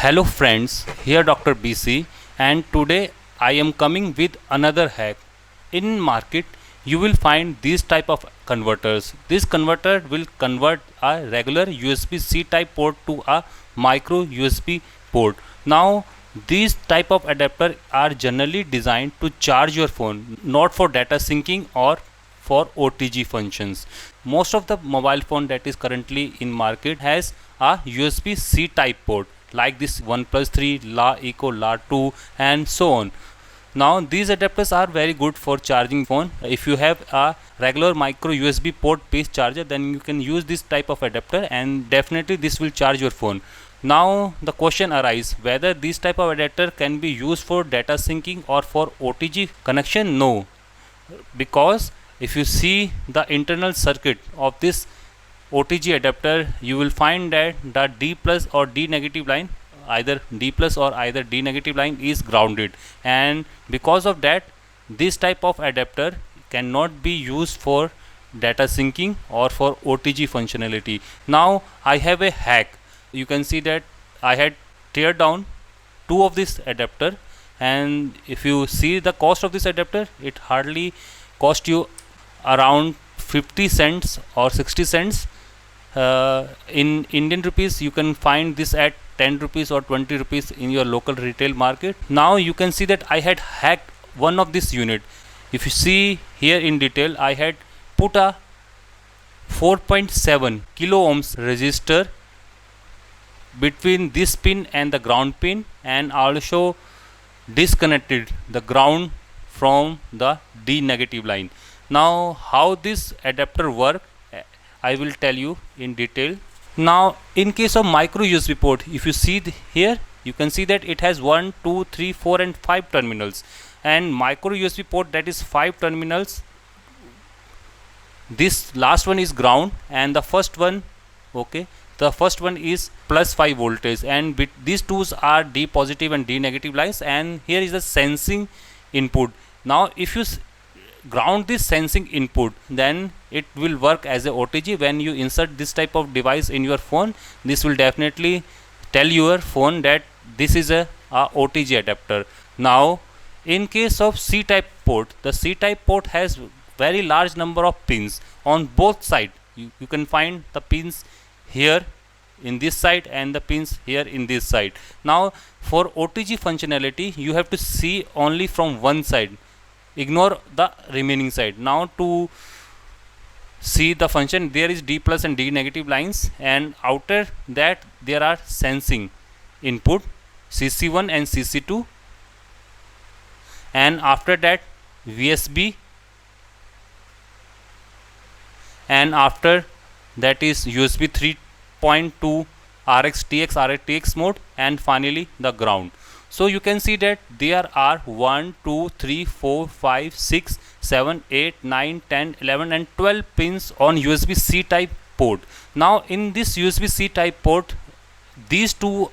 Hello friends, here Dr. BC, and today I am coming with another hack. In market you will find these type of converters. This converter will convert a regular USB-C type port to a micro USB port. Now these type of adapter are generally designed to charge your phone, not for data syncing or for OTG functions. Most of the mobile phone that is currently in market has a USB-C type port like this OnePlus 3, La Eco, La 2 and so on. Now these adapters are very good for charging phone. If you have a regular micro USB port based charger, then you can use this type of adapter and definitely this will charge your phone. Now the question arises whether this type of adapter can be used for data syncing or for OTG connection. No, because if you see the internal circuit of this OTG adapter, you will find that the D plus or D negative line, either D plus or either D negative line is grounded, and because of that this type of adapter cannot be used for data syncing or for OTG functionality. Now I have a hack. You can see that I had teared down two of this adapter, and if you see the cost of this adapter, it hardly cost you around 50 cents or 60 cents. In Indian rupees you can find this at 10 rupees or 20 rupees in your local retail market. Now you can see that I had hacked one of this unit. If you see here in detail, I had put a 4.7 kilo ohms resistor between this pin and the ground pin, and also disconnected the ground from the D negative line. Now how this adapter work, I will tell you in detail. Now in case of micro USB port, if you see here, you can see that it has 1, 2, 3, 4 and 5 terminals, and micro USB port that is 5 terminals. This last one is ground and the first one, okay, the first one is plus 5 voltage, and these two are D positive and D negative lines, and here is the sensing input. Now if you ground this sensing input, then it will work as a OTG. When you insert this type of device in your phone, this will definitely tell your phone that this is a OTG adapter. Now in case of C type port, the C type port has very large number of pins on both sides. You can find the pins here in this side and the pins here in this side. Now for OTG functionality you have to see only from one side, ignore the remaining side. Now to see the function, there is D plus and D negative lines, and outer that there are sensing input CC1 and CC2, and after that VSB, and after that is USB 3.2 RxTX RxTX mode, and finally the ground. So you can see that there are 1, 2, 3, 4, 5, 6, 7, 8, 9, 10, 11 and 12 pins on USB-C type port. Now in this USB-C type port, these two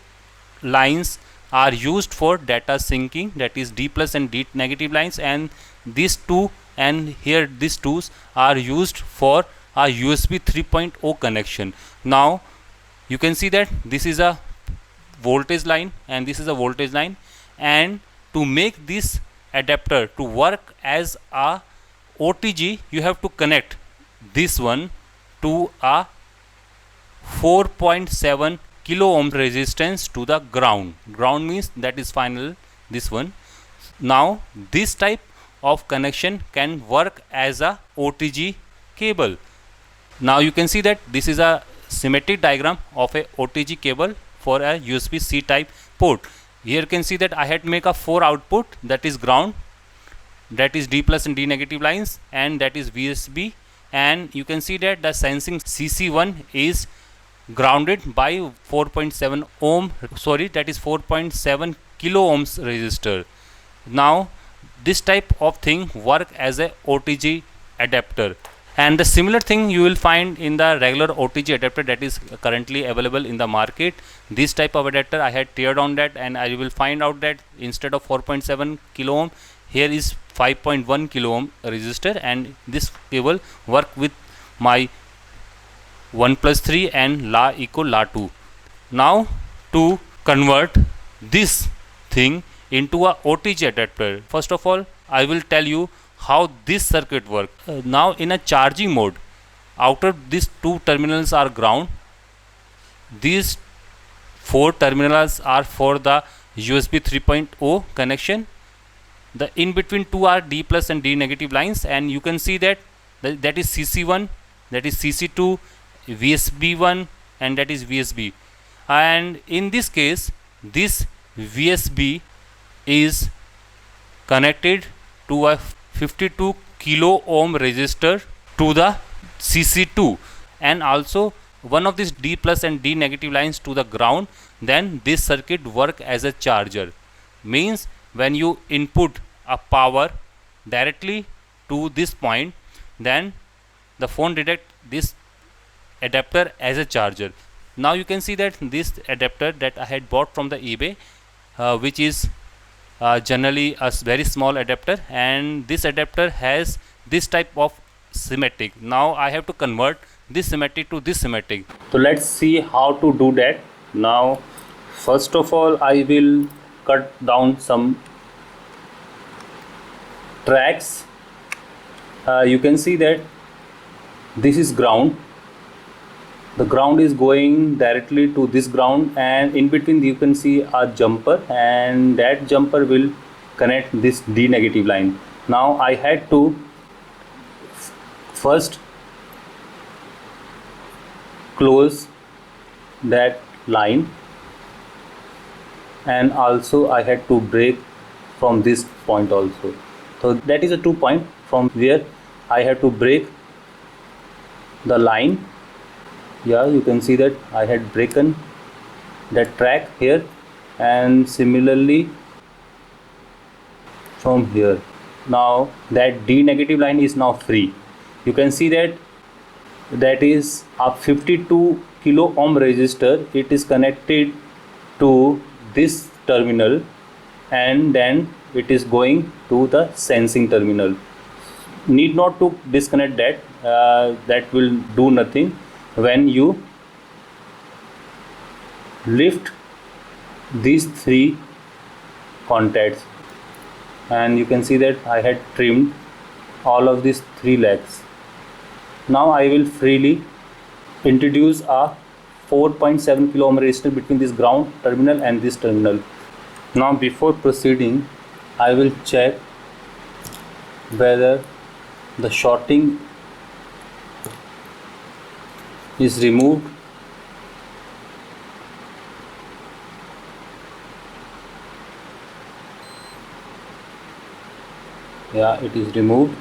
lines are used for data syncing, that is D plus and D negative lines, and these two and here these two are used for a USB 3.0 connection. Now you can see that this is a voltage line and this is a voltage line, and to make this adapter to work as a OTG, you have to connect this one to a 4.7 kilo ohm resistance to the ground. Ground means that is final, this one. Now this type of connection can work as a OTG cable. Now you can see that this is a schematic diagram of a OTG cable for a USB-C type port. Here you can see that I had to make a 4 output, that is ground, that is D plus and D negative lines, and that is VSB, and you can see that the sensing CC1 is grounded by 4.7 ohm, sorry, that is 4.7 kilo ohms resistor. Now this type of thing work as a OTG adapter, and the similar thing you will find in the regular OTG adapter that is currently available in the market. This type of adapter I had teared on that, and I will find out that instead of 4.7 kilo ohm, here is 5.1 kilo ohm resistor, and this cable work with my OnePlus 3 and La Eco La 2. Now to convert this thing into a OTG adapter. First of all, I will tell you how this circuit works. Now in a charging mode, outer these two terminals are ground. These four terminals are for the USB 3.0 connection. The in between two are D plus and D negative lines, and you can see that that is CC1, that is CC2, VSB1, and that is VSB. And in this case, this VSB is connected to a 52 kilo ohm resistor to the CC2, and also one of these D plus and D negative lines to the ground. Then this circuit work as a charger. Means when you input a power directly to this point, then the phone detect this adapter as a charger. Now you can see that this adapter that I had bought from the eBay, which is generally a very small adapter, and this adapter has this type of schematic. Now I have to convert this schematic to this schematic. So let's see how to do that. Now first of all, I will cut down some tracks. You can see that this is ground. The ground is going directly to this ground, and in between you can see a jumper, and that jumper will connect this D negative line. Now I had to first close that line, and also I had to break from this point also. So that is a 2 point from where I have to break the line. Yeah, you can see that I had broken that track here, and similarly from here. Now that D negative line is now free. You can see that that is a 52 kilo ohm resistor. It is connected to this terminal, and then it is going to the sensing terminal. Need not to disconnect that. That will do nothing. When you lift these three contacts, and you can see that I had trimmed all of these three legs. Now I will freely introduce a 4.7 kilo ohm resistor between this ground terminal and this terminal. Now before proceeding, I will check whether the shorting is removed. Yeah, it is removed.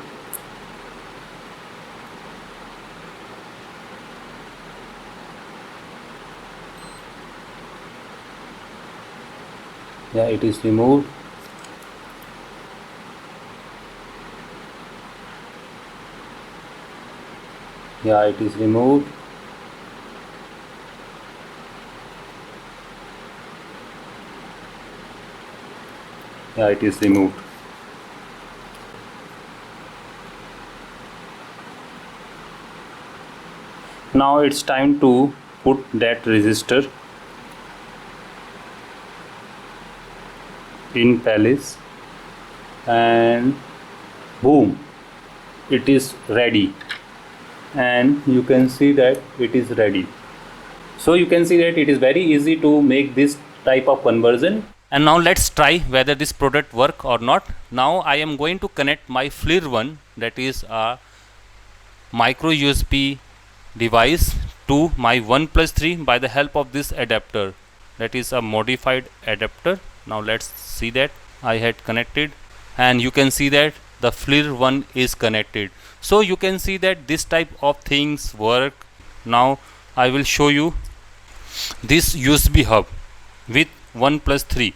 Yeah, it is removed. Yeah, it is removed. Yeah, it is removed. Now it's time to put that resistor in Palace, and boom, it is ready, and you can see that it is ready. So you can see that it is very easy to make this type of conversion. And now let's try whether this product work or not. Now I am going to connect my FLIR one, that is a micro USB device, to my OnePlus 3 by the help of this adapter. That is a modified adapter. Now let's see that I had connected, and you can see that the FLIR one is connected. So you can see that this type of things work. Now I will show you this USB hub with OnePlus 3.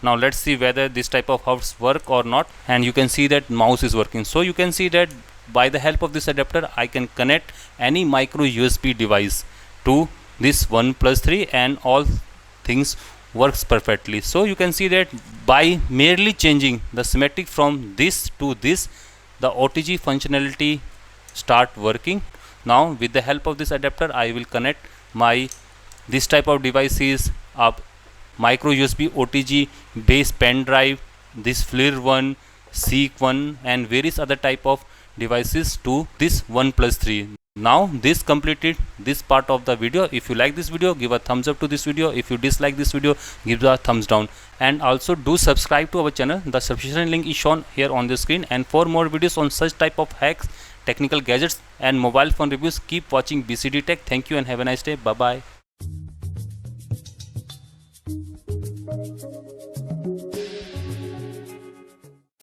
Now let's see whether this type of hubs work or not, and you can see that mouse is working. So you can see that by the help of this adapter I can connect any micro USB device to this OnePlus 3, and all things works perfectly. So you can see that by merely changing the schematic from this to this, the OTG functionality start working. Now with the help of this adapter I will connect my this type of devices up micro USB OTG base pen drive, this FLIR one, Seek one, and various other type of devices to this OnePlus 3. Now this completed this part of the video. If you like this video, give a thumbs up to this video. If you dislike this video, give a thumbs down, and also do subscribe to our channel. The subscription link is shown here on the screen, and for more videos on such type of hacks, technical gadgets and mobile phone reviews, keep watching BCD Tech. Thank you and have a nice day. Bye bye.